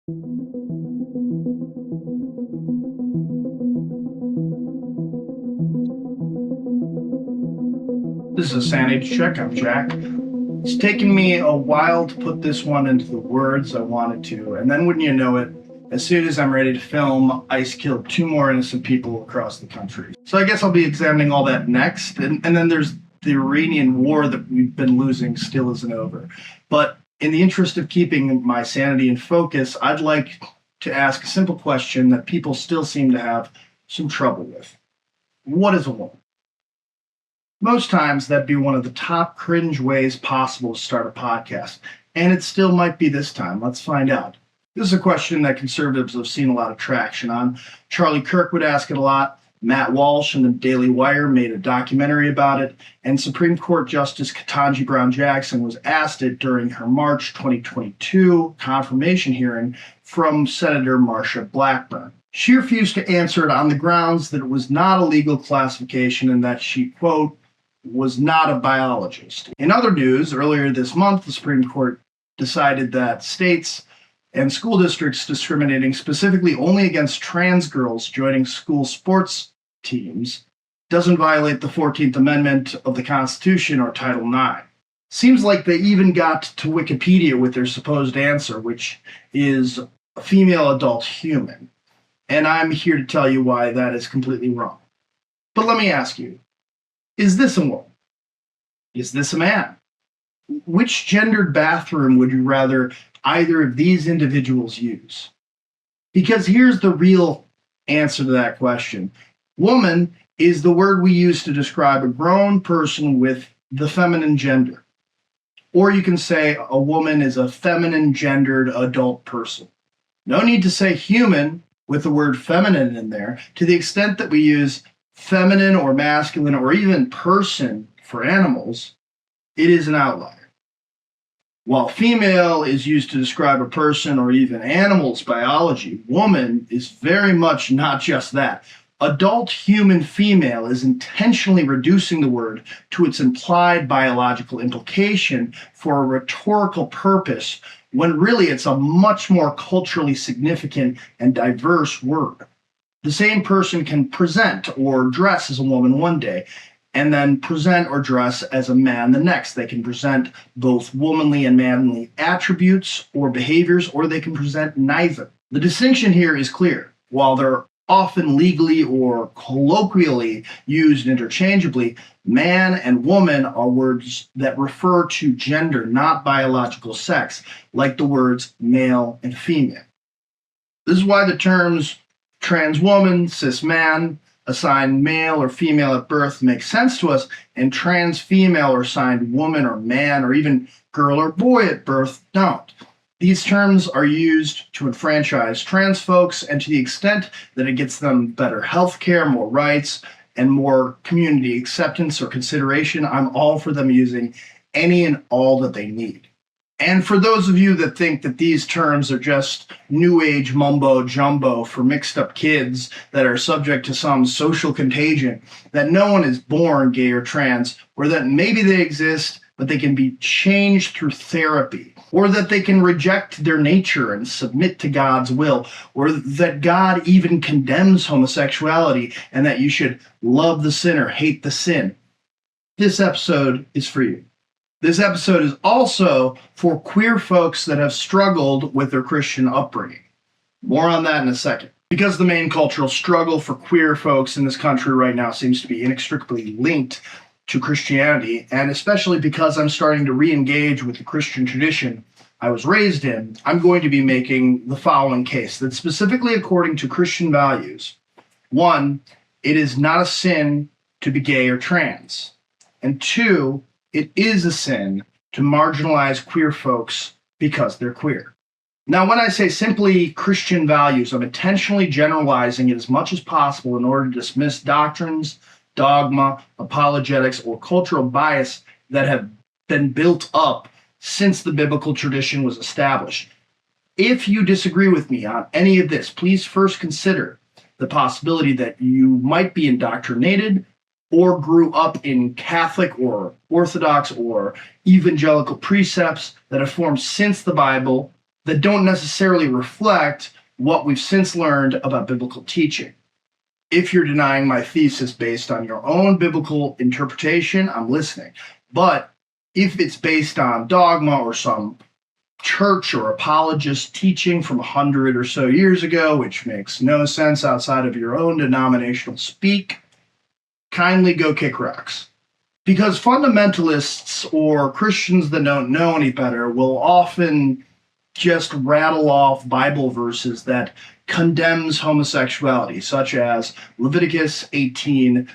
This is a sanity check. I'm Jack. It's taken me a while to put this one into the words I wanted to, and then wouldn't you know it, as soon as I'm ready to film, ICE killed 2 more innocent people across the country. So I guess I'll be examining all that next, and then there's the Iranian war that we've been losing still isn't over. But in the interest of keeping my sanity in focus, I'd like to ask a simple question that people still seem to have some trouble with. What is a woman? Most times that'd be one of the top cringe ways possible to start a podcast, and it still might be this time. Let's find out. This is a question that conservatives have seen a lot of traction on. Charlie Kirk would ask it a lot. Matt Walsh and the Daily Wire made a documentary about it, and Supreme Court Justice Ketanji Brown Jackson was asked it during her March 2022 confirmation hearing from Senator Marsha Blackburn. She refused to answer it on the grounds that it was not a legal classification and that she, quote, was not a biologist. In other news, earlier this month, the Supreme Court decided that states and school districts discriminating specifically only against trans girls joining school sports teams doesn't violate the 14th Amendment of the Constitution or Title IX. Seems like they even got to Wikipedia with their supposed answer, which is a female adult human. And I'm here to tell you why that is completely wrong. But let me ask you, is this a woman? Is this a man? Which gendered bathroom would you rather either of these individuals use? Because here's the real answer to that question. Woman is the word we use to describe a grown person with the feminine gender. Or you can say a woman is a feminine gendered adult person. No need to say human with the word feminine in there. To the extent that we use feminine or masculine or even person for animals, it is an outlier. While female is used to describe a person or even animals' biology, woman is very much not just that. Adult human female is intentionally reducing the word to its implied biological implication for a rhetorical purpose, when really it's a much more culturally significant and diverse word. The same person can present or dress as a woman one day, and then present or dress as a man the next. They can present both womanly and manly attributes or behaviors, or they can present neither. The distinction here is clear. While they're often legally or colloquially used interchangeably, man and woman are words that refer to gender, not biological sex, like the words male and female. This is why the terms trans woman, cis man, assigned male or female at birth make sense to us, and trans female or assigned woman or man or even girl or boy at birth don't. These terms are used to enfranchise trans folks, and to the extent that it gets them better health care, more rights, and more community acceptance or consideration, I'm all for them using any and all that they need. And for those of you that think that these terms are just new age mumbo jumbo for mixed up kids that are subject to some social contagion, that no one is born gay or trans, or that maybe they exist, but they can be changed through therapy, or that they can reject their nature and submit to God's will, or that God even condemns homosexuality and that you should love the sinner, hate the sin, this episode is for you. This episode is also for queer folks that have struggled with their Christian upbringing. More on that in a second. Because the main cultural struggle for queer folks in this country right now seems to be inextricably linked to Christianity, and especially because I'm starting to re-engage with the Christian tradition I was raised in, I'm going to be making the following case that specifically according to Christian values, 1, it is not a sin to be gay or trans, and 2, it is a sin to marginalize queer folks because they're queer. Now, when I say simply Christian values, I'm intentionally generalizing it as much as possible in order to dismiss doctrines, dogma, apologetics, or cultural bias that have been built up since the biblical tradition was established. If you disagree with me on any of this, please first consider the possibility that you might be indoctrinated or grew up in Catholic or Orthodox or evangelical precepts that have formed since the Bible, that don't necessarily reflect what we've since learned about biblical teaching. If you're denying my thesis based on your own biblical interpretation, I'm listening. But if it's based on dogma or some church or apologist teaching from 100 or so years ago, which makes no sense outside of your own denominational speak, kindly go kick rocks. Because fundamentalists or Christians that don't know any better will often just rattle off Bible verses that condemns homosexuality, such as Leviticus 18:22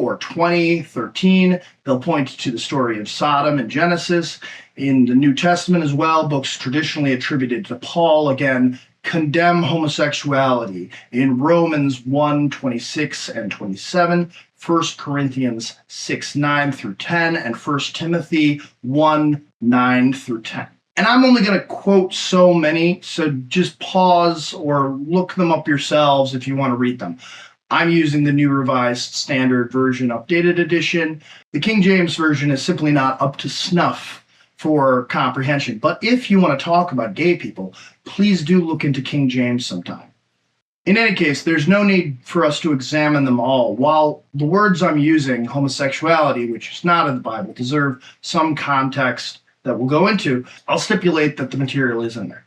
or 20:13. They'll point to the story of Sodom in Genesis. In the New Testament as well, books traditionally attributed to Paul, again, condemn homosexuality in Romans 1:26 and 27, 1 Corinthians 6:9 through 10, and 1 Timothy 1:9 through 10. And I'm only going to quote so many, so just pause or look them up yourselves if you want to read them. I'm using the New Revised Standard Version Updated Edition. The King James Version is simply not up to snuff for comprehension. But if you want to talk about gay people, please do look into King James sometime. In any case, there's no need for us to examine them all. While the words I'm using, homosexuality, which is not in the Bible, deserve some context that we'll go into, I'll stipulate that the material is in there.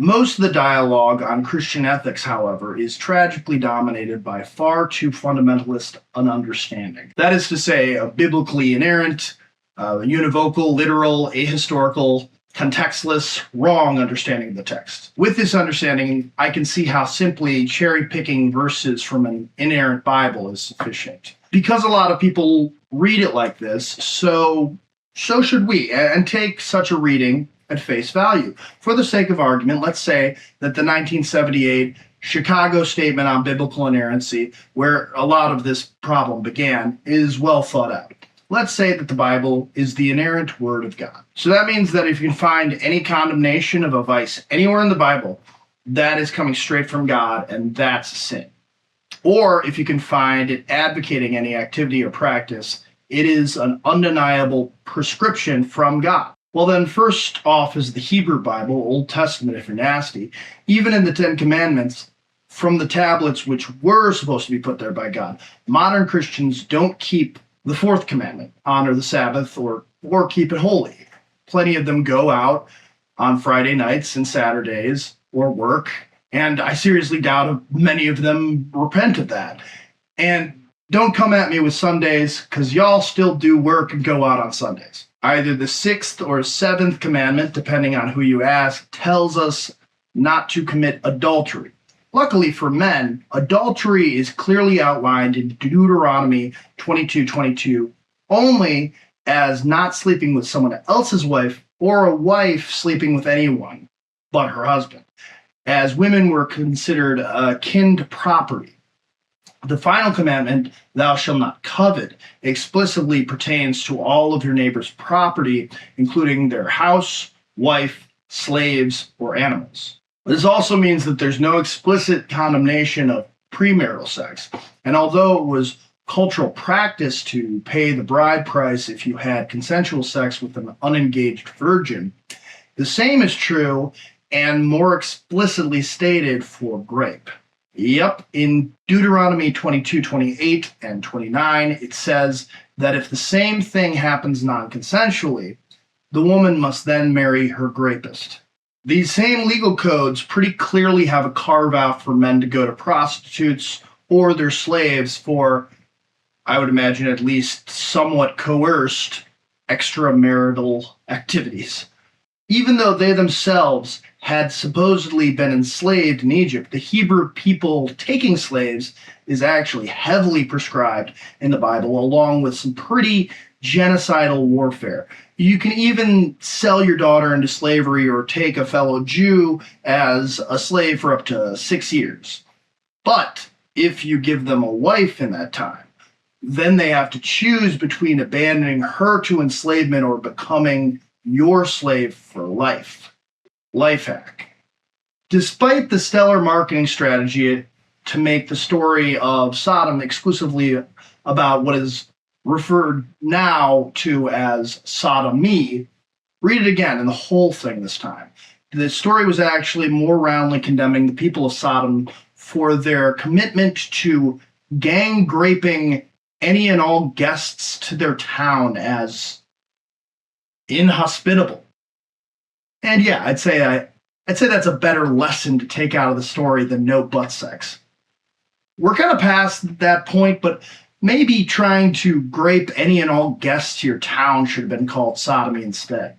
Most of the dialogue on Christian ethics, however, is tragically dominated by far too fundamentalist an understanding. That is to say, a biblically inerrant, univocal, literal, ahistorical, contextless, wrong understanding of the text. With this understanding, I can see how simply cherry-picking verses from an inerrant Bible is sufficient. Because a lot of people read it like this, so should we, and take such a reading at face value. For the sake of argument, let's say that the 1978 Chicago Statement on Biblical Inerrancy, where a lot of this problem began, is well thought out. Let's say that the Bible is the inerrant Word of God. So that means that if you can find any condemnation of a vice anywhere in the Bible, that is coming straight from God, and that's a sin. Or if you can find it advocating any activity or practice, it is an undeniable prescription from God. Well then, first off is the Hebrew Bible, Old Testament if you're nasty. Even in the Ten Commandments, from the tablets which were supposed to be put there by God, modern Christians don't keep the fourth commandment, honor the Sabbath, or keep it holy. Plenty of them go out on Friday nights and Saturdays or work, and I seriously doubt if many of them repent of that. And don't come at me with Sundays, because y'all still do work and go out on Sundays. Either the sixth or seventh commandment, depending on who you ask, tells us not to commit adultery. Luckily for men, adultery is clearly outlined in Deuteronomy 22:22 only as not sleeping with someone else's wife or a wife sleeping with anyone but her husband, as women were considered akin to property. The final commandment, thou shalt not covet, explicitly pertains to all of your neighbor's property, including their house, wife, slaves, or animals. This also means that there's no explicit condemnation of premarital sex. And although it was cultural practice to pay the bride price if you had consensual sex with an unengaged virgin, the same is true and more explicitly stated for grape. Yep, in Deuteronomy 22:28 and 29, it says that if the same thing happens non-consensually, the woman must then marry her grapist. These same legal codes pretty clearly have a carve-out for men to go to prostitutes or their slaves for, I would imagine, at least somewhat coerced extramarital activities. Even though they themselves had supposedly been enslaved in Egypt, the Hebrew people taking slaves is actually heavily prescribed in the Bible, along with some pretty genocidal warfare. You can even sell your daughter into slavery or take a fellow Jew as a slave for up to 6 years. But if you give them a wife in that time, then they have to choose between abandoning her to enslavement or becoming your slave for life. Life hack. Despite the stellar marketing strategy to make the story of Sodom exclusively about what is referred now to as sodomy, read it again and the whole thing this time. The story was actually more roundly condemning the people of Sodom for their commitment to gang raping any and all guests to their town as inhospitable. And yeah, I'd say that's a better lesson to take out of the story than no butt sex. We're kind of past that point, but maybe trying to grape any and all guests to your town should have been called sodomy instead.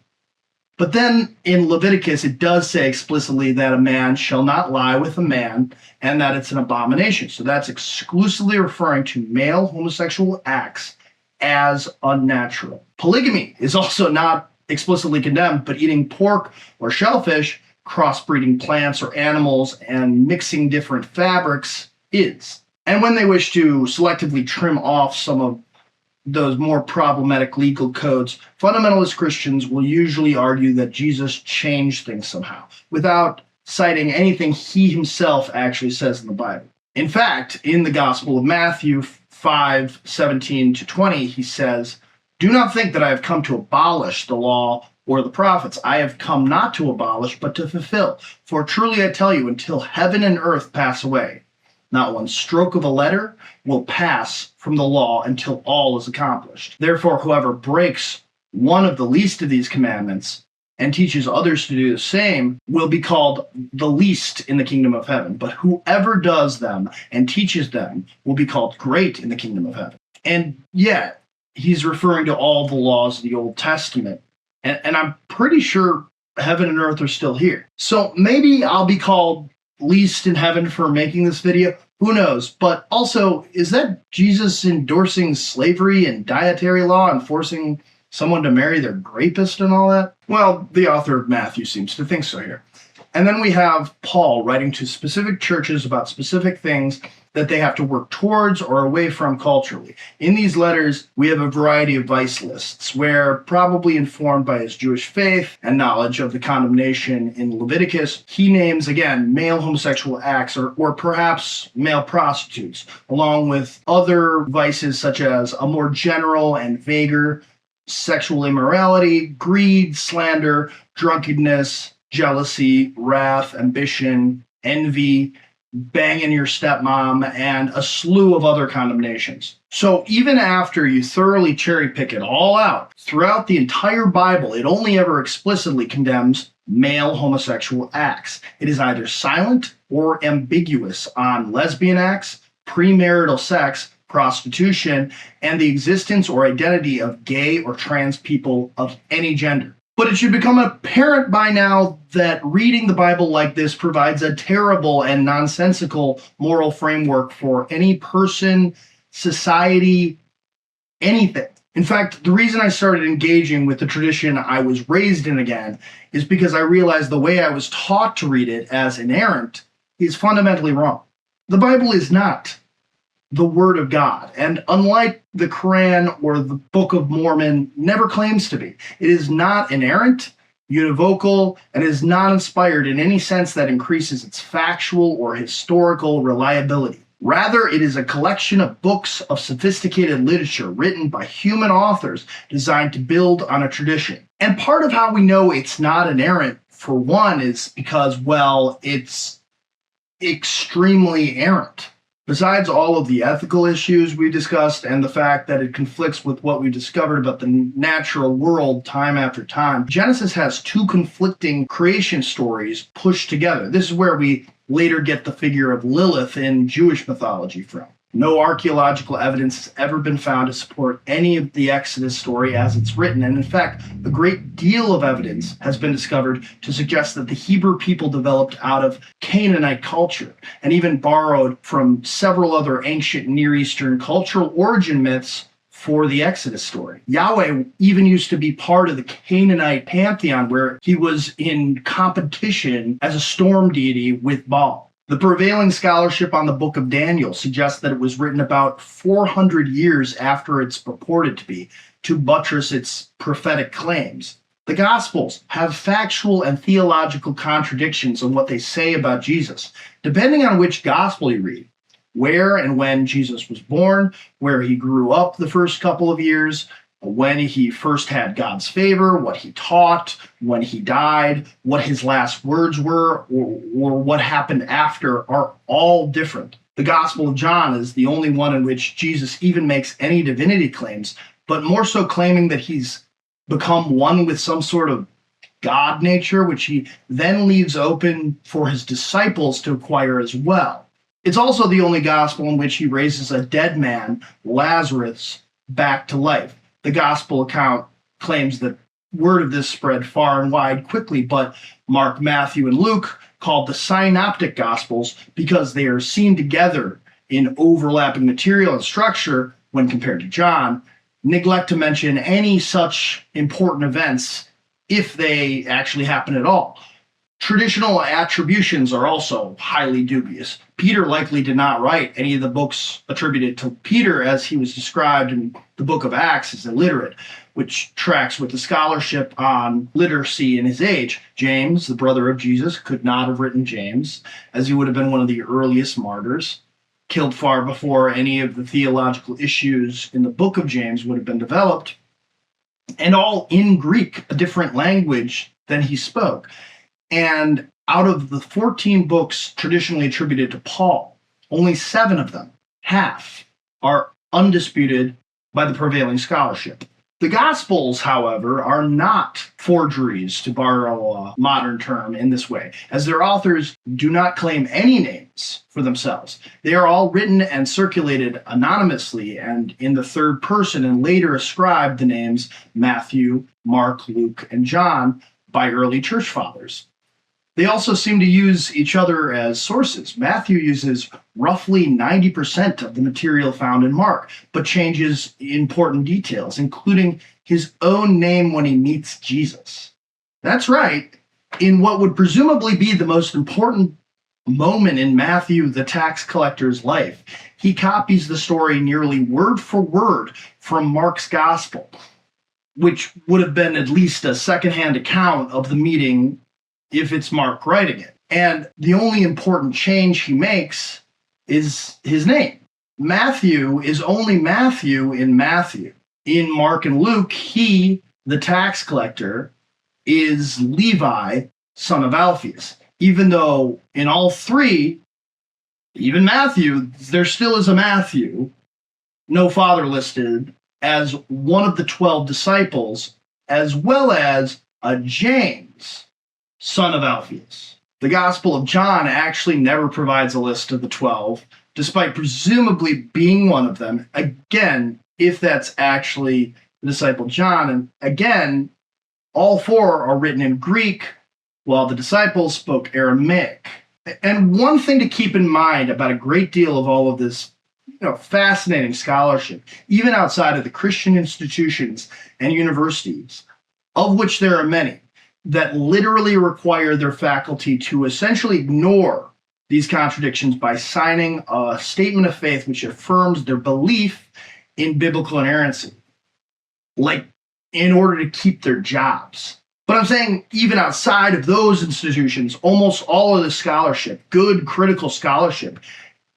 But then in Leviticus, it does say explicitly that a man shall not lie with a man and that it's an abomination. So that's exclusively referring to male homosexual acts as unnatural. Polygamy is also not explicitly condemned, but eating pork or shellfish, crossbreeding plants or animals, and mixing different fabrics is. And when they wish to selectively trim off some of those more problematic legal codes, fundamentalist Christians will usually argue that Jesus changed things somehow, without citing anything he himself actually says in the Bible. In fact, in the Gospel of Matthew 5:17-20, he says, "Do not think that I have come to abolish the law or the prophets. I have come not to abolish, but to fulfill. For truly I tell you, until heaven and earth pass away, not one stroke of a letter will pass from the law until all is accomplished. Therefore, whoever breaks one of the least of these commandments and teaches others to do the same will be called the least in the kingdom of heaven. But whoever does them and teaches them will be called great in the kingdom of heaven." And yet, he's referring to all the laws of the Old Testament. And I'm pretty sure heaven and earth are still here. So maybe I'll be called least in heaven for making this video. Who knows? But also, is that Jesus endorsing slavery and dietary law and forcing someone to marry their rapist and all that? Well, the author of Matthew seems to think so here. And then we have Paul writing to specific churches about specific things that they have to work towards or away from culturally. In these letters, we have a variety of vice lists where, probably informed by his Jewish faith and knowledge of the condemnation in Leviticus, he names, again, male homosexual acts or perhaps male prostitutes, along with other vices such as a more general and vaguer sexual immorality, greed, slander, drunkenness, jealousy, wrath, ambition, envy, banging your stepmom, and a slew of other condemnations. So even after you thoroughly cherry pick it all out, throughout the entire Bible, it only ever explicitly condemns male homosexual acts. It is either silent or ambiguous on lesbian acts, premarital sex, prostitution, and the existence or identity of gay or trans people of any gender. But it should become apparent by now that reading the Bible like this provides a terrible and nonsensical moral framework for any person, society, anything. In fact, the reason I started engaging with the tradition I was raised in again is because I realized the way I was taught to read it as inerrant is fundamentally wrong. The Bible is not the Word of God, and unlike the Quran or the Book of Mormon, never claims to be. It is not inerrant, univocal, and is not inspired in any sense that increases its factual or historical reliability. Rather, it is a collection of books of sophisticated literature written by human authors designed to build on a tradition. And part of how we know it's not inerrant, for one, is because, well, it's extremely errant. Besides all of the ethical issues we discussed and the fact that it conflicts with what we've discovered about the natural world time after time, Genesis has two conflicting creation stories pushed together. This is where we later get the figure of Lilith in Jewish mythology from. No archaeological evidence has ever been found to support any of the Exodus story as it's written, and in fact, a great deal of evidence has been discovered to suggest that the Hebrew people developed out of Canaanite culture, and even borrowed from several other ancient Near Eastern cultural origin myths for the Exodus story. Yahweh even used to be part of the Canaanite pantheon, where he was in competition as a storm deity with Baal. The prevailing scholarship on the book of Daniel suggests that it was written about 400 years after it's purported to be, to buttress its prophetic claims. The Gospels have factual and theological contradictions in what they say about Jesus, depending on which Gospel you read. Where and when Jesus was born, where he grew up the first couple of years, when he first had God's favor, what he taught, when he died, what his last words were, or what happened after are all different. The Gospel of John is the only one in which Jesus even makes any divinity claims, but more so claiming that he's become one with some sort of God nature, which he then leaves open for his disciples to acquire as well. It's also the only gospel in which he raises a dead man, Lazarus, back to life. The gospel account claims that word of this spread far and wide quickly, but Mark, Matthew, and Luke, called the synoptic gospels because they are seen together in overlapping material and structure when compared to John, neglect to mention any such important events if they actually happen at all. Traditional attributions are also highly dubious. Peter likely did not write any of the books attributed to Peter, as he was described in the book of Acts as illiterate, which tracks with the scholarship on literacy in his age. James, the brother of Jesus, could not have written James, as he would have been one of the earliest martyrs, killed far before any of the theological issues in the book of James would have been developed, and all in Greek, a different language than he spoke. And out of the 14 books traditionally attributed to Paul, only 7 of them, half, are undisputed by the prevailing scholarship. The Gospels, however, are not forgeries, to borrow a modern term in this way, as their authors do not claim any names for themselves. They are all written and circulated anonymously and in the third person, and later ascribed the names Matthew, Mark, Luke, and John by early church fathers. They also seem to use each other as sources. Matthew uses roughly 90% of the material found in Mark, but changes important details, including his own name when he meets Jesus. That's right. In what would presumably be the most important moment in Matthew, the tax collector's life, he copies the story nearly word for word from Mark's gospel, which would have been at least a secondhand account of the meeting if it's Mark writing it. And the only important change he makes is his name. Matthew is only Matthew in Matthew. In Mark and Luke, he, the tax collector, is Levi, son of Alphaeus. Even though in all 3, even Matthew, there still is a Matthew, no father listed, as one of the 12 disciples, as well as a James, son of Alphaeus. The Gospel of John actually never provides a list of the 12, despite presumably being one of them. Again, if that's actually the disciple John. And again, all 4 are written in Greek, while the disciples spoke Aramaic. And one thing to keep in mind about a great deal of all of this fascinating scholarship, even outside of the Christian institutions and universities, of which there are many, that literally require their faculty to essentially ignore these contradictions by signing a statement of faith which affirms their belief in biblical inerrancy, like in order to keep their jobs. But I'm saying even outside of those institutions, almost all of the scholarship, good critical scholarship,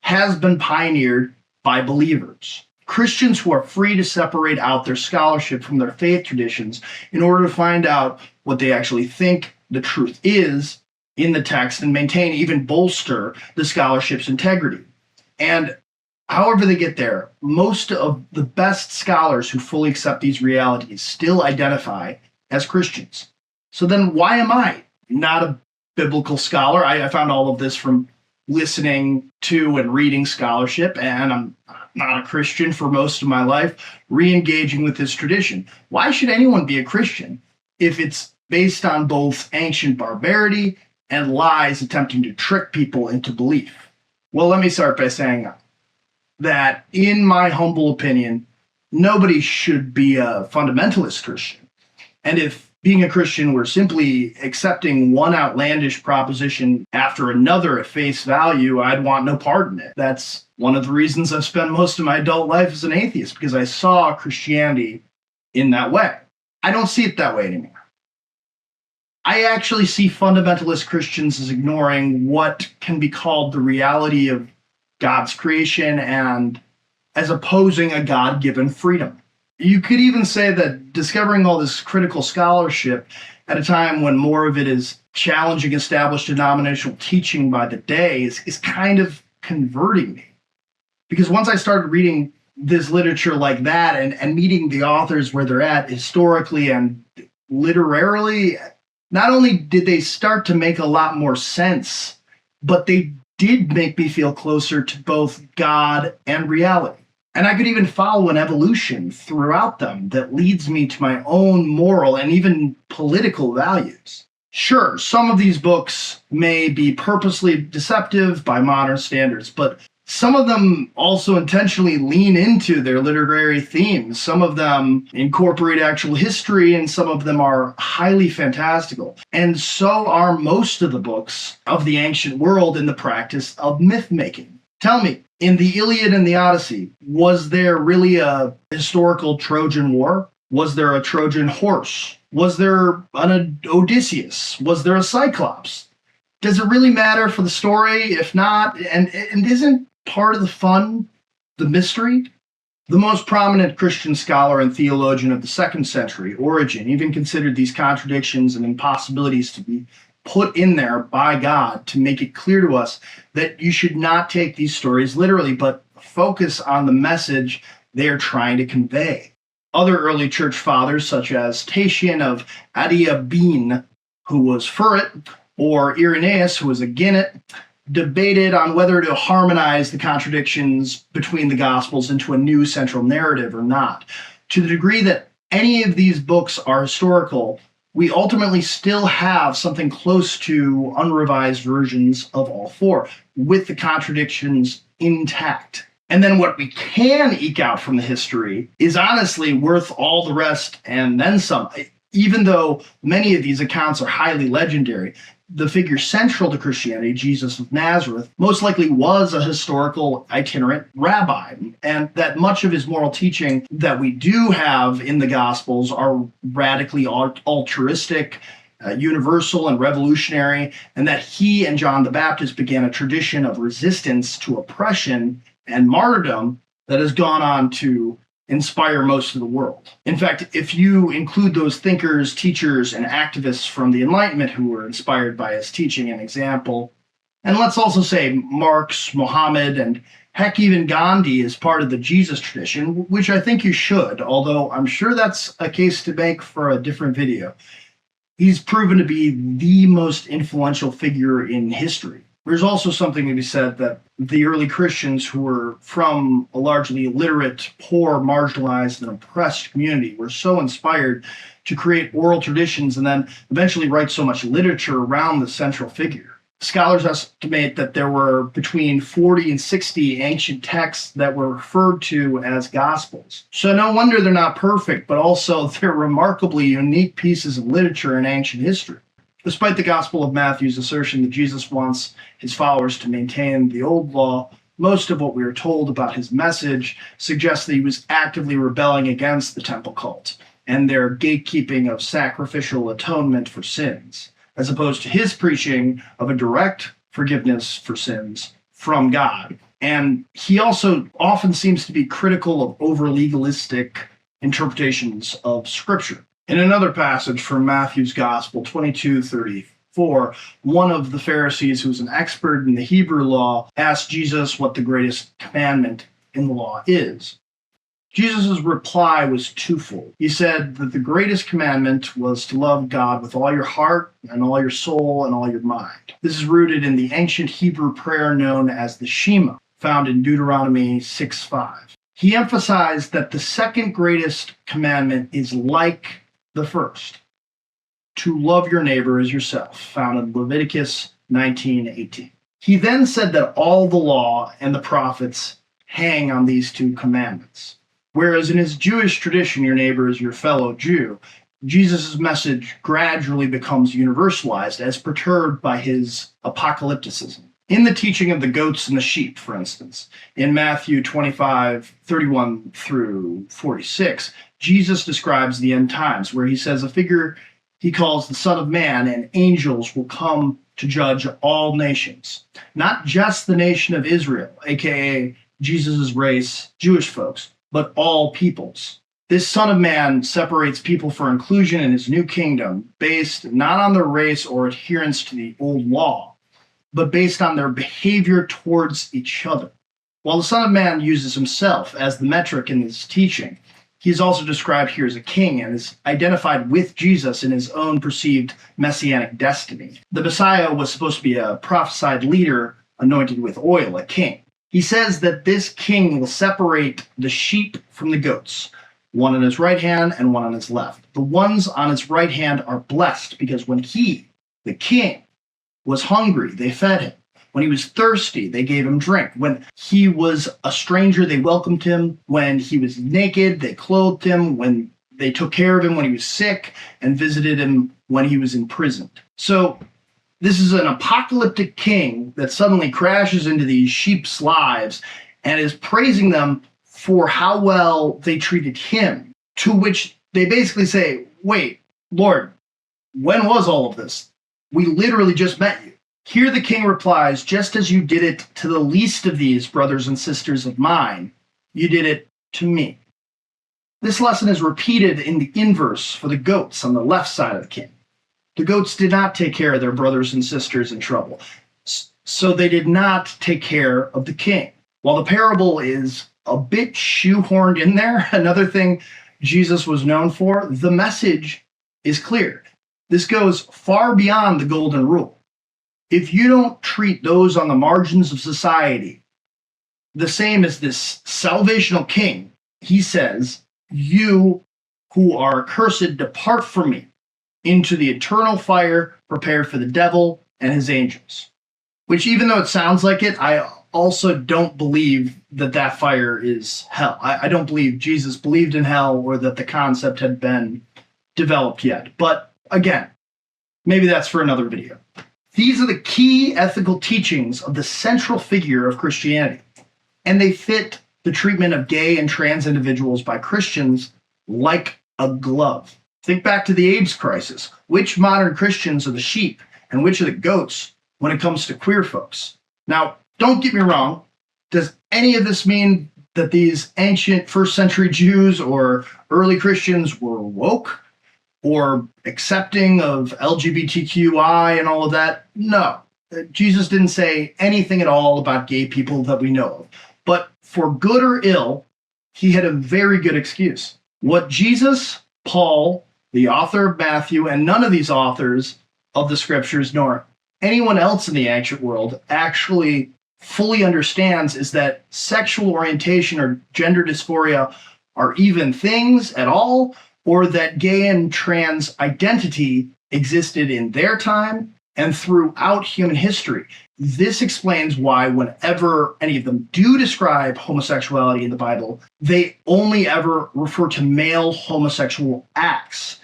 has been pioneered by believers. Christians who are free to separate out their scholarship from their faith traditions in order to find out what they actually think the truth is in the text and maintain, even bolster, the scholarship's integrity. And however they get there, most of the best scholars who fully accept these realities still identify as Christians. So then why am I not a biblical scholar? I found all of this from listening to and reading scholarship, and I'm not a Christian for most of my life, re-engaging with this tradition. Why should anyone be a Christian if it's based on both ancient barbarity and lies attempting to trick people into belief? Well, let me start by saying that, in my humble opinion, nobody should be a fundamentalist Christian. And if being a Christian were simply accepting one outlandish proposition after another at face value, I'd want no part in it. That's one of the reasons I've spent most of my adult life as an atheist, because I saw Christianity in that way. I don't see it that way anymore. I actually see fundamentalist Christians as ignoring what can be called the reality of God's creation and as opposing a God-given freedom. You could even say that discovering all this critical scholarship at a time when more of it is challenging established denominational teaching by the day is kind of converting me. Because once I started reading this literature like that and meeting the authors where they're at historically and literarily, not only did they start to make a lot more sense, but they did make me feel closer to both God and reality. And I could even follow an evolution throughout them that leads me to my own moral and even political values. Sure, some of these books may be purposely deceptive by modern standards, but some of them also intentionally lean into their literary themes. Some of them incorporate actual history, and some of them are highly fantastical. And so are most of the books of the ancient world in the practice of myth-making. Tell me, in the Iliad and the Odyssey, was there really a historical Trojan War? Was there a Trojan horse? Was there an Odysseus? Was there a Cyclops? Does it really matter for the story? If not, and isn't part of the fun the mystery? The most prominent Christian scholar and theologian of the 2nd century, Origen, even considered these contradictions and impossibilities to be put in there by God to make it clear to us that you should not take these stories literally, but focus on the message they are trying to convey. Other early church fathers, such as Tatian of Adiabene, who was for it, or Irenaeus, who was against it, debated on whether to harmonize the contradictions between the Gospels into a new central narrative or not. To the degree that any of these books are historical, we ultimately still have something close to unrevised versions of all four, with the contradictions intact. And then what we can eke out from the history is honestly worth all the rest and then some. Even though many of these accounts are highly legendary, the figure central to Christianity, Jesus of Nazareth, most likely was a historical itinerant rabbi, and that much of his moral teaching that we do have in the Gospels are radically altruistic, universal, and revolutionary, and that he and John the Baptist began a tradition of resistance to oppression and martyrdom that has gone on to inspire most of the world. In fact, if you include those thinkers, teachers, and activists from the Enlightenment who were inspired by his teaching and example, and let's also say Marx, Muhammad, and heck, even Gandhi is part of the Jesus tradition, which I think you should, although I'm sure that's a case to make for a different video. He's proven to be the most influential figure in history. There's also something to be said that the early Christians who were from a largely illiterate, poor, marginalized, and oppressed community were so inspired to create oral traditions and then eventually write so much literature around the central figure. Scholars estimate that there were between 40 and 60 ancient texts that were referred to as Gospels. So no wonder they're not perfect, but also they're remarkably unique pieces of literature in ancient history. Despite the Gospel of Matthew's assertion that Jesus wants his followers to maintain the old law, most of what we are told about his message suggests that he was actively rebelling against the temple cult and their gatekeeping of sacrificial atonement for sins, as opposed to his preaching of a direct forgiveness for sins from God. And he also often seems to be critical of over-legalistic interpretations of Scripture. In another passage from Matthew's Gospel, 22:34, one of the Pharisees, who was an expert in the Hebrew law, asked Jesus what the greatest commandment in the law is. Jesus' reply was twofold. He said that the greatest commandment was to love God with all your heart and all your soul and all your mind. This is rooted in the ancient Hebrew prayer known as the Shema, found in Deuteronomy 6:5. He emphasized that the second greatest commandment is like the first, to love your neighbor as yourself, found in Leviticus 19:18. He then said that all the law and the prophets hang on these two commandments. Whereas in his Jewish tradition, your neighbor is your fellow Jew, Jesus' message gradually becomes universalized as perturbed by his apocalypticism. In the teaching of the goats and the sheep, for instance, in Matthew 25:31 through 46, Jesus describes the end times, where he says a figure he calls the Son of Man and angels will come to judge all nations, not just the nation of Israel, aka Jesus' race, Jewish folks, but all peoples. This Son of Man separates people for inclusion in his new kingdom based not on their race or adherence to the old law, but based on their behavior towards each other. While the Son of Man uses himself as the metric in this teaching, he is also described here as a king and is identified with Jesus in his own perceived messianic destiny. The Messiah was supposed to be a prophesied leader anointed with oil, a king. He says that this king will separate the sheep from the goats, one on his right hand and one on his left. The ones on his right hand are blessed because when he, the king, was hungry, they fed him. When he was thirsty, they gave him drink. When he was a stranger, they welcomed him. When he was naked, they clothed him. When they took care of him when he was sick and visited him when he was imprisoned. So this is an apocalyptic king that suddenly crashes into these sheep's lives and is praising them for how well they treated him, to which they basically say, wait, Lord, when was all of this? We literally just met you. Here the king replies, just as you did it to the least of these brothers and sisters of mine, you did it to me. This lesson is repeated in the inverse for the goats on the left side of the king. The goats did not take care of their brothers and sisters in trouble, so they did not take care of the king. While the parable is a bit shoehorned in there, another thing Jesus was known for, the message is clear. This goes far beyond the golden rule. If you don't treat those on the margins of society the same as this salvational king, he says, you who are accursed, depart from me into the eternal fire prepared for the devil and his angels. Which, even though it sounds like it, I also don't believe that that fire is hell. I don't believe Jesus believed in hell or that the concept had been developed yet. But again, maybe that's for another video. These are the key ethical teachings of the central figure of Christianity, and they fit the treatment of gay and trans individuals by Christians like a glove. Think back to the AIDS crisis. Which modern Christians are the sheep and which are the goats when it comes to queer folks? Now, don't get me wrong. Does any of this mean that these ancient first century Jews or early Christians were woke or accepting of LGBTQI and all of that? No. Jesus didn't say anything at all about gay people that we know of. But for good or ill, he had a very good excuse. What Jesus, Paul, the author of Matthew, and none of these authors of the scriptures, nor anyone else in the ancient world, actually fully understands is that sexual orientation or gender dysphoria are even things at all, or that gay and trans identity existed in their time and throughout human history. This explains why whenever any of them do describe homosexuality in the Bible, they only ever refer to male homosexual acts,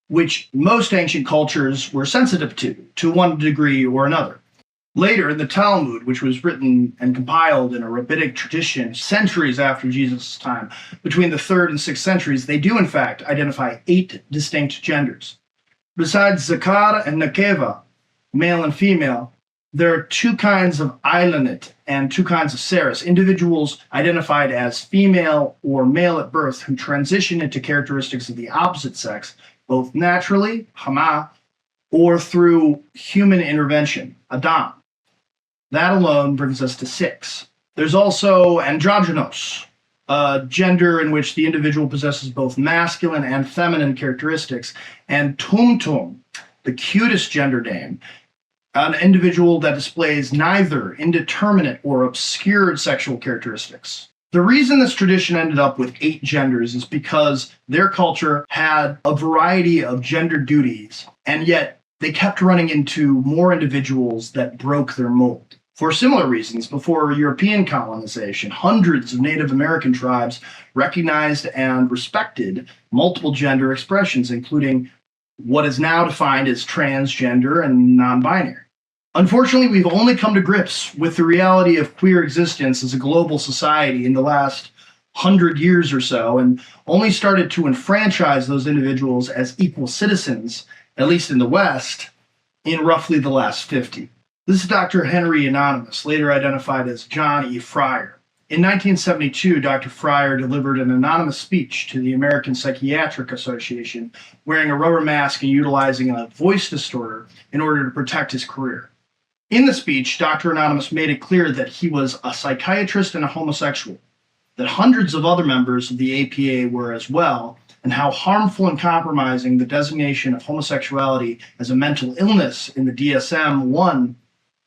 which most ancient cultures were sensitive to one degree or another. Later, in the Talmud, which was written and compiled in a rabbinic tradition centuries after Jesus' time, between the 3rd and 6th centuries, they do in fact identify 8 distinct genders. Besides Zakar and Nekeva, male and female, there are 2 kinds of Eilanit and 2 kinds of Saras, individuals identified as female or male at birth who transition into characteristics of the opposite sex, both naturally, Hama, or through human intervention, Adam. That alone brings us to 6. There's also androgynos, a gender in which the individual possesses both masculine and feminine characteristics, and tumtum, the cutest gender name, an individual that displays neither indeterminate or obscured sexual characteristics. The reason this tradition ended up with 8 genders is because their culture had a variety of gender duties, and yet they kept running into more individuals that broke their mold. For similar reasons, before European colonization, hundreds of Native American tribes recognized and respected multiple gender expressions, including what is now defined as transgender and non-binary. Unfortunately, we've only come to grips with the reality of queer existence as a global society in the last 100 years or so, and only started to enfranchise those individuals as equal citizens, at least in the West, in roughly the last 50. This is Dr. Henry Anonymous, later identified as John E. Fryer. In 1972, Dr. Fryer delivered an anonymous speech to the American Psychiatric Association, wearing a rubber mask and utilizing a voice distorter in order to protect his career. In the speech, Dr. Anonymous made it clear that he was a psychiatrist and a homosexual, that hundreds of other members of the APA were as well, and how harmful and compromising the designation of homosexuality as a mental illness in the DSM-1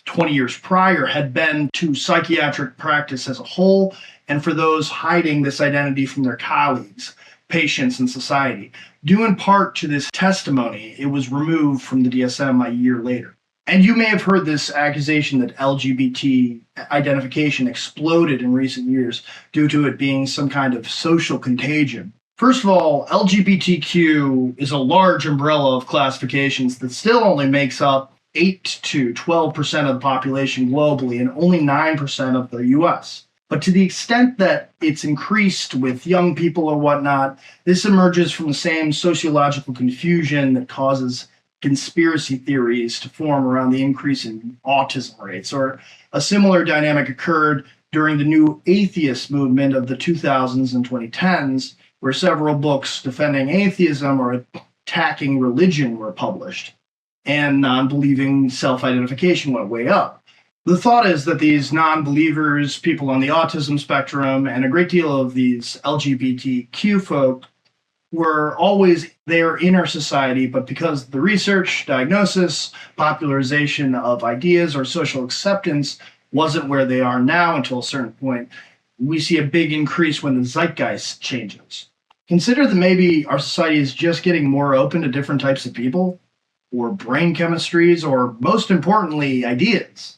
20 years prior had been to psychiatric practice as a whole and for those hiding this identity from their colleagues, patients, and society. Due in part to this testimony, it was removed from the DSM a year later. And you may have heard this accusation that LGBT identification exploded in recent years due to it being some kind of social contagion. First of all, LGBTQ is a large umbrella of classifications that still only makes up 8 to 12% of the population globally and only 9% of the US. But to the extent that it's increased with young people or whatnot, this emerges from the same sociological confusion that causes conspiracy theories to form around the increase in autism rates. Or a similar dynamic occurred during the new atheist movement of the 2000s and 2010s, where several books defending atheism or attacking religion were published, and non-believing self-identification went way up. The thought is that these non-believers, people on the autism spectrum, and a great deal of these LGBTQ folk were always there in our society, but because the research, diagnosis, popularization of ideas, or social acceptance wasn't where they are now until a certain point, we see a big increase when the zeitgeist changes. Consider that maybe our society is just getting more open to different types of people, or brain chemistries, or most importantly, ideas.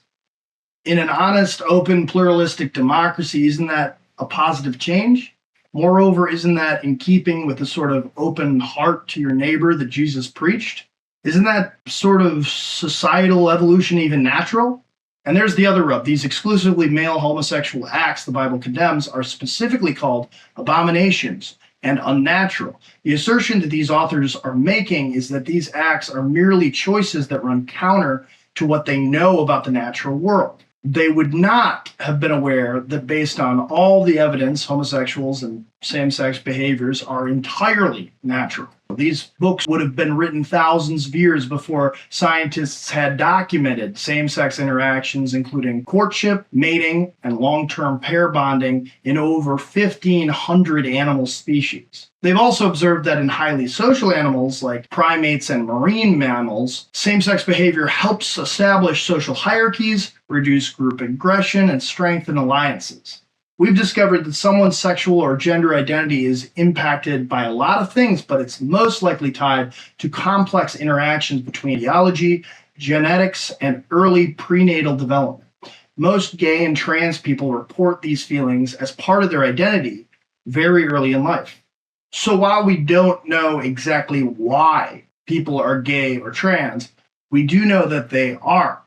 In an honest, open, pluralistic democracy, isn't that a positive change? Moreover, isn't that in keeping with the sort of open heart to your neighbor that Jesus preached? Isn't that sort of societal evolution even natural? And there's the other rub. These exclusively male homosexual acts the Bible condemns are specifically called abominations and unnatural. The assertion that these authors are making is that these acts are merely choices that run counter to what they know about the natural world. They would not have been aware that based on all the evidence, homosexuals and same-sex behaviors are entirely natural. These books would have been written thousands of years before scientists had documented same-sex interactions, including courtship, mating, and long-term pair bonding in over 1,500 animal species. They've also observed that in highly social animals like primates and marine mammals, same-sex behavior helps establish social hierarchies, reduce group aggression, and strengthen alliances. We've discovered that someone's sexual or gender identity is impacted by a lot of things, but it's most likely tied to complex interactions between biology, genetics, and early prenatal development. Most gay and trans people report these feelings as part of their identity very early in life. So while we don't know exactly why people are gay or trans, we do know that they are.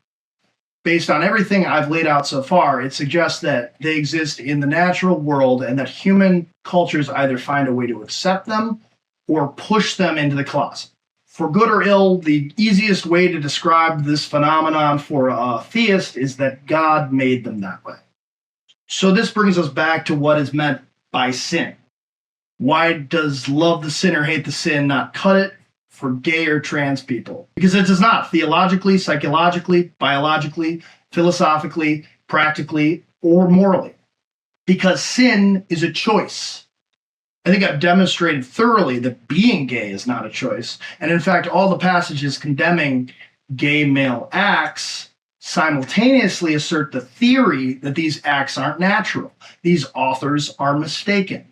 Based on everything I've laid out so far, it suggests that they exist in the natural world and that human cultures either find a way to accept them or push them into the closet. For good or ill, the easiest way to describe this phenomenon for a theist is that God made them that way. So this brings us back to what is meant by sin. Why does love the sinner, hate the sin not cut it for gay or trans people? Because it does not, theologically, psychologically, biologically, philosophically, practically, or morally. Because sin is a choice. I think I've demonstrated thoroughly that being gay is not a choice. And in fact, all the passages condemning gay male acts simultaneously assert the theory that these acts aren't natural. These authors are mistaken.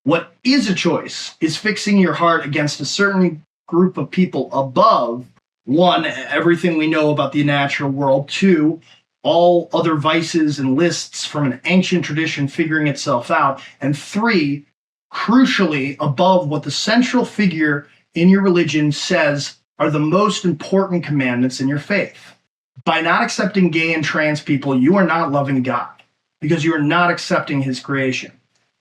What is a choice is fixing your heart against a certain group of people above, one, everything we know about the natural world, two, all other vices and lists from an ancient tradition figuring itself out, and three, crucially, above what the central figure in your religion says are the most important commandments in your faith. By not accepting gay and trans people, you are not loving God, because you are not accepting his creation.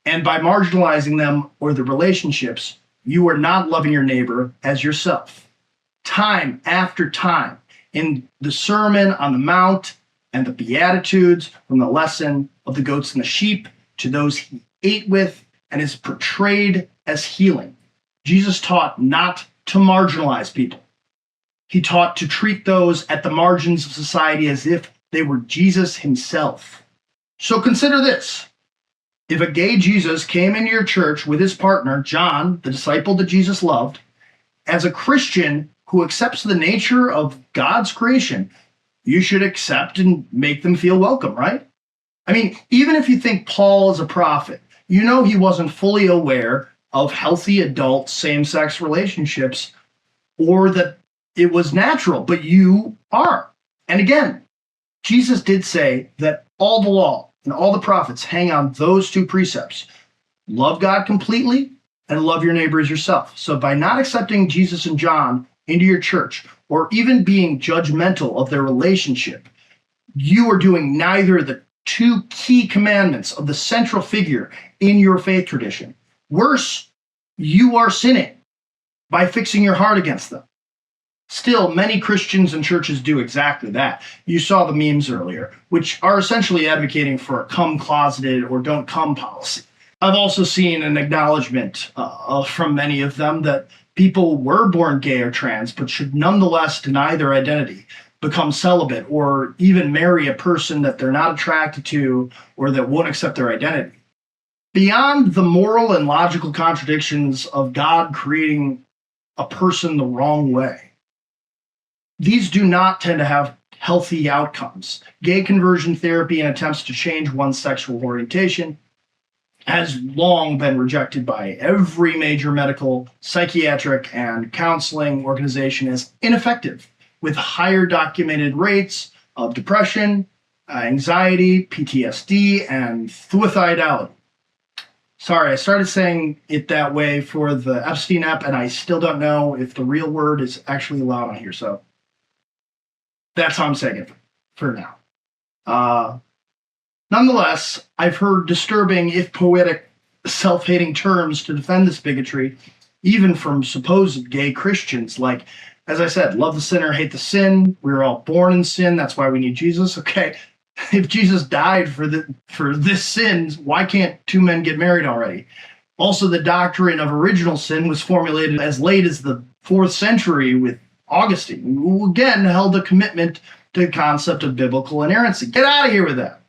And by marginalizing them or the relationships, you are not loving your neighbor as yourself. Time after time, in the Sermon on the Mount and the Beatitudes, from the lesson of the goats and the sheep, to those he ate with and is portrayed as healing. Jesus taught not to marginalize people. He taught to treat those at the margins of society as if they were Jesus himself. So consider this. If a gay Jesus came into your church with his partner, John, the disciple that Jesus loved, as a Christian who accepts the nature of God's creation, you should accept and make them feel welcome, right? I mean, even if you think Paul is a prophet, you know he wasn't fully aware of healthy adult same-sex relationships or that it was natural, but you are. And again, Jesus did say that all the law and all the prophets hang on those two precepts. Love God completely and love your neighbor as yourself. So by not accepting Jesus and John into your church or even being judgmental of their relationship, you are doing neither of the two key commandments of the central figure in your faith tradition. Worse, you are sinning by fixing your heart against them. Still, many Christians and churches do exactly that. You saw the memes earlier, which are essentially advocating for a come closeted or don't come policy. I've also seen an acknowledgement from many of them that people were born gay or trans, but should nonetheless deny their identity, become celibate, or even marry a person that they're not attracted to or that won't accept their identity. Beyond the moral and logical contradictions of God creating a person the wrong way, these do not tend to have healthy outcomes. Gay conversion therapy and attempts to change one's sexual orientation has long been rejected by every major medical, psychiatric, and counseling organization as ineffective, with higher documented rates of depression, anxiety, PTSD, and suicidality. Sorry, I started saying it that way for the Epstein app, and I still don't know if the real word is actually allowed on here, so that's how I'm saying it for now. Nonetheless, I've heard disturbing, if poetic, self-hating terms to defend this bigotry, even from supposed gay Christians, like, as I said, love the sinner, hate the sin. We were all born in sin. That's why we need Jesus. Okay, if Jesus died for this sin, why can't two men get married already? Also, the doctrine of original sin was formulated as late as the 4th century with Augustine, who again held a commitment to the concept of biblical inerrancy. Get out of here with that.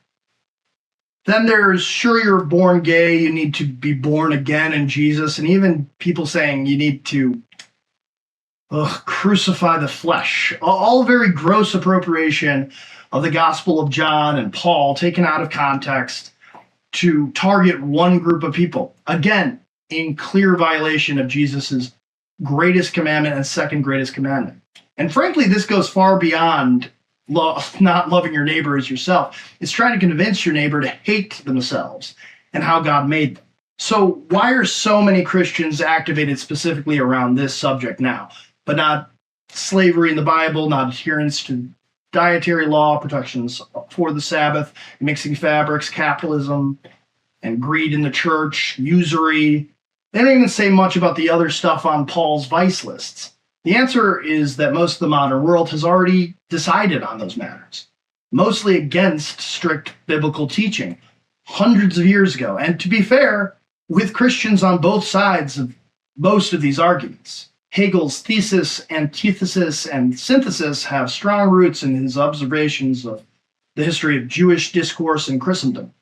Then there's, sure, you're born gay, you need to be born again in Jesus, and even people saying you need to crucify the flesh. All very gross appropriation of the Gospel of John and Paul, taken out of context to target one group of people. Again, in clear violation of Jesus's greatest commandment and second greatest commandment. And frankly, this goes far beyond not loving your neighbor as yourself. It's trying to convince your neighbor to hate themselves and how God made them. So why are so many Christians activated specifically around this subject now, but not slavery in the Bible, not adherence to dietary law, protections for the Sabbath, mixing fabrics, capitalism, and greed in the church, usury? They don't even say much about the other stuff on Paul's vice lists. The answer is that most of the modern world has already decided on those matters, mostly against strict biblical teaching hundreds of years ago. And to be fair, with Christians on both sides of most of these arguments. Hegel's thesis, antithesis, and synthesis have strong roots in his observations of the history of Jewish discourse in Christendom.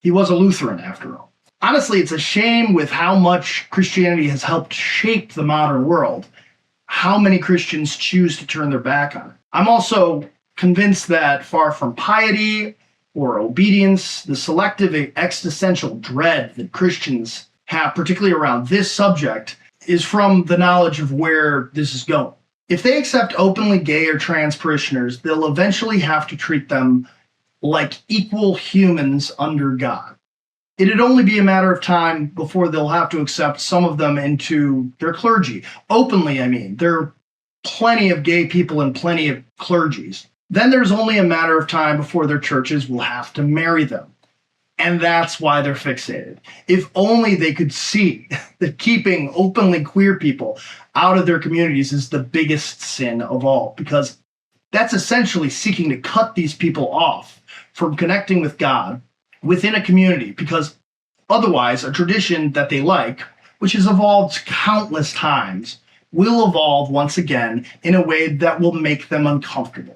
He was a Lutheran, after all. Honestly, it's a shame with how much Christianity has helped shape the modern world, how many Christians choose to turn their back on it. I'm also convinced that far from piety or obedience, the selective existential dread that Christians have, particularly around this subject, is from the knowledge of where this is going. If they accept openly gay or trans parishioners, they'll eventually have to treat them like equal humans under God. It'd only be a matter of time before they'll have to accept some of them into their clergy. Openly, I mean. There are plenty of gay people and plenty of clergies. Then there's only a matter of time before their churches will have to marry them. And that's why they're fixated. If only they could see that keeping openly queer people out of their communities is the biggest sin of all, because that's essentially seeking to cut these people off from connecting with God within a community, because otherwise a tradition that they like, which has evolved countless times, will evolve once again in a way that will make them uncomfortable.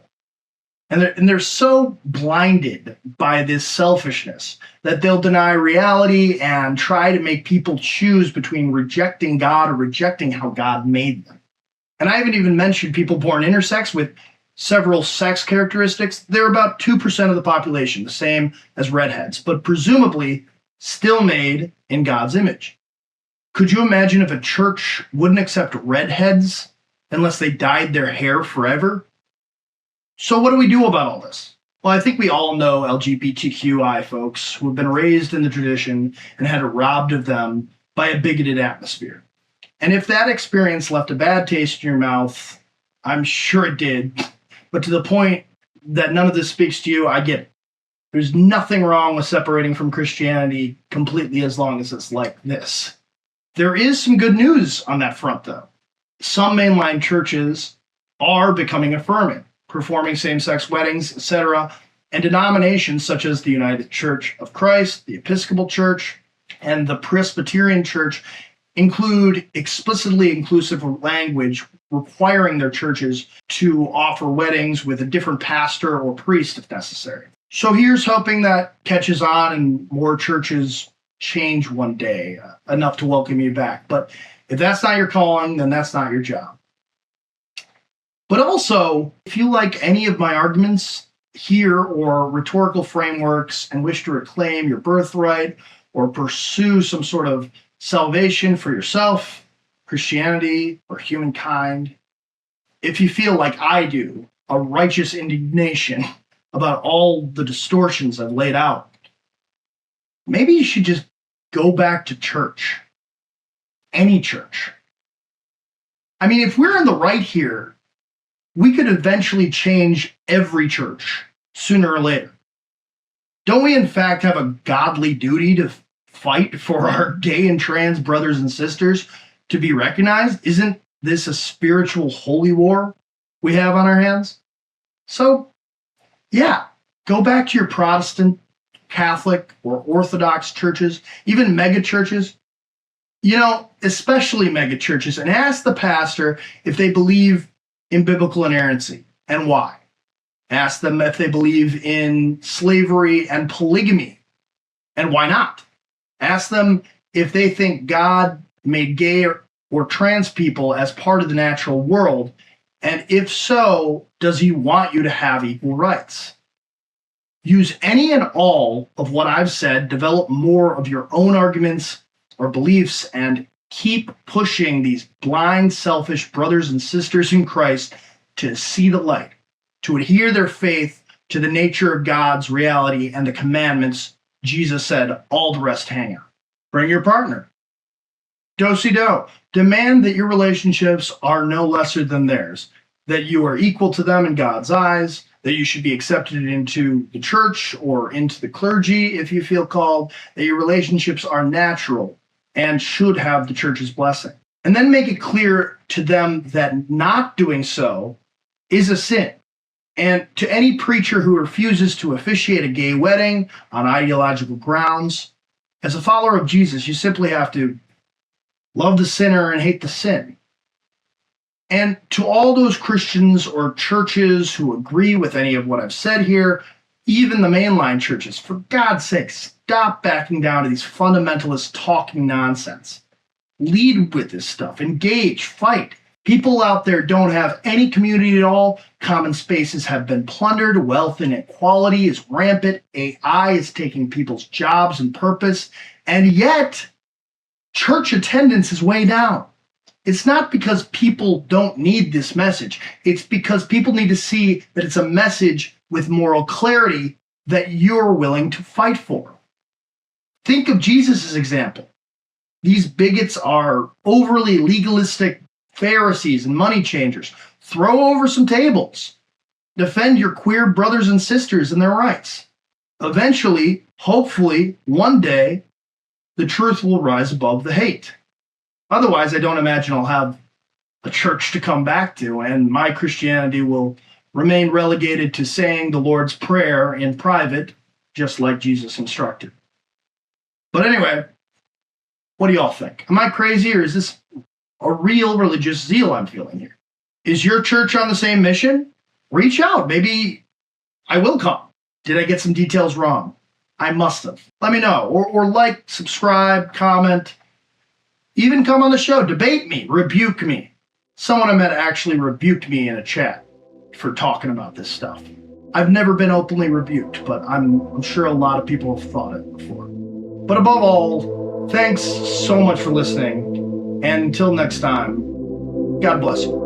And they're so blinded by this selfishness that they'll deny reality and try to make people choose between rejecting God or rejecting how God made them. And I haven't even mentioned people born intersex with several sex characteristics. They're about 2% of the population, the same as redheads, but presumably still made in God's image. Could you imagine if a church wouldn't accept redheads unless they dyed their hair forever? So what do we do about all this? Well, I think we all know LGBTQI folks who have been raised in the tradition and had it robbed of them by a bigoted atmosphere. And if that experience left a bad taste in your mouth, I'm sure it did, but to the point that none of this speaks to you, I get it. There's nothing wrong with separating from Christianity completely as long as it's like this. There is some good news on that front, though. Some mainline churches are becoming affirming, performing same-sex weddings, etc., and denominations such as the United Church of Christ, the Episcopal Church, and the Presbyterian Church include explicitly inclusive language requiring their churches to offer weddings with a different pastor or priest if necessary. So here's hoping that catches on and more churches change one day, enough to welcome you back. But if that's not your calling, then that's not your job. But also, if you like any of my arguments here or rhetorical frameworks and wish to reclaim your birthright or pursue some sort of salvation for yourself, Christianity, or humankind, if you feel like I do, a righteous indignation about all the distortions I've laid out, maybe you should just go back to church. Any church. I mean, if we're in the right here, we could eventually change every church sooner or later. Don't we, in fact, have a godly duty to fight for our gay and trans brothers and sisters to be recognized? Isn't this a spiritual holy war we have on our hands? So, yeah, go back to your Protestant, Catholic, or Orthodox churches, even mega churches, especially mega churches, and ask the pastor if they believe in biblical inerrancy and why. Ask them if they believe in slavery and polygamy and why not. Ask them if they think God made gay or trans people as part of the natural world, and if so, does he want you to have equal rights? Use any and all of what I've said, develop more of your own arguments or beliefs, and keep pushing these blind, selfish brothers and sisters in Christ to see the light, to adhere their faith to the nature of God's reality and the commandments Jesus said all the rest hang on. Bring your partner. Do-si-do. Demand that your relationships are no lesser than theirs, that you are equal to them in God's eyes, that you should be accepted into the church or into the clergy if you feel called, that your relationships are natural and should have the church's blessing. And then make it clear to them that not doing so is a sin. And to any preacher who refuses to officiate a gay wedding on ideological grounds, as a follower of Jesus, you simply have to love the sinner and hate the sin. And to all those Christians or churches who agree with any of what I've said here, even the mainline churches, for God's sake, stop backing down to these fundamentalist talking nonsense. Lead with this stuff. Engage. Fight. People out there don't have any community at all. Common spaces have been plundered. Wealth inequality is rampant. AI is taking people's jobs and purpose. And yet, church attendance is way down. It's not because people don't need this message. It's because people need to see that it's a message with moral clarity that you're willing to fight for. Think of Jesus' example. These bigots are overly legalistic Pharisees and money changers. Throw over some tables. Defend your queer brothers and sisters and their rights. Eventually, hopefully, one day, the truth will rise above the hate. Otherwise, I don't imagine I'll have a church to come back to, and my Christianity will remain relegated to saying the Lord's Prayer in private just like Jesus instructed. But anyway, what do y'all think? Am I crazy, or is this a real religious zeal I'm feeling here? Is your church on the same mission? Reach out. Maybe I will come. Did I get some details wrong? I must have. Let me know. Or like, subscribe, comment. Even come on the show. Debate me. Rebuke me. Someone I met actually rebuked me in a chat for talking about this stuff. I've never been openly rebuked, but I'm sure a lot of people have thought it before. But above all, thanks so much for listening. And until next time, God bless you.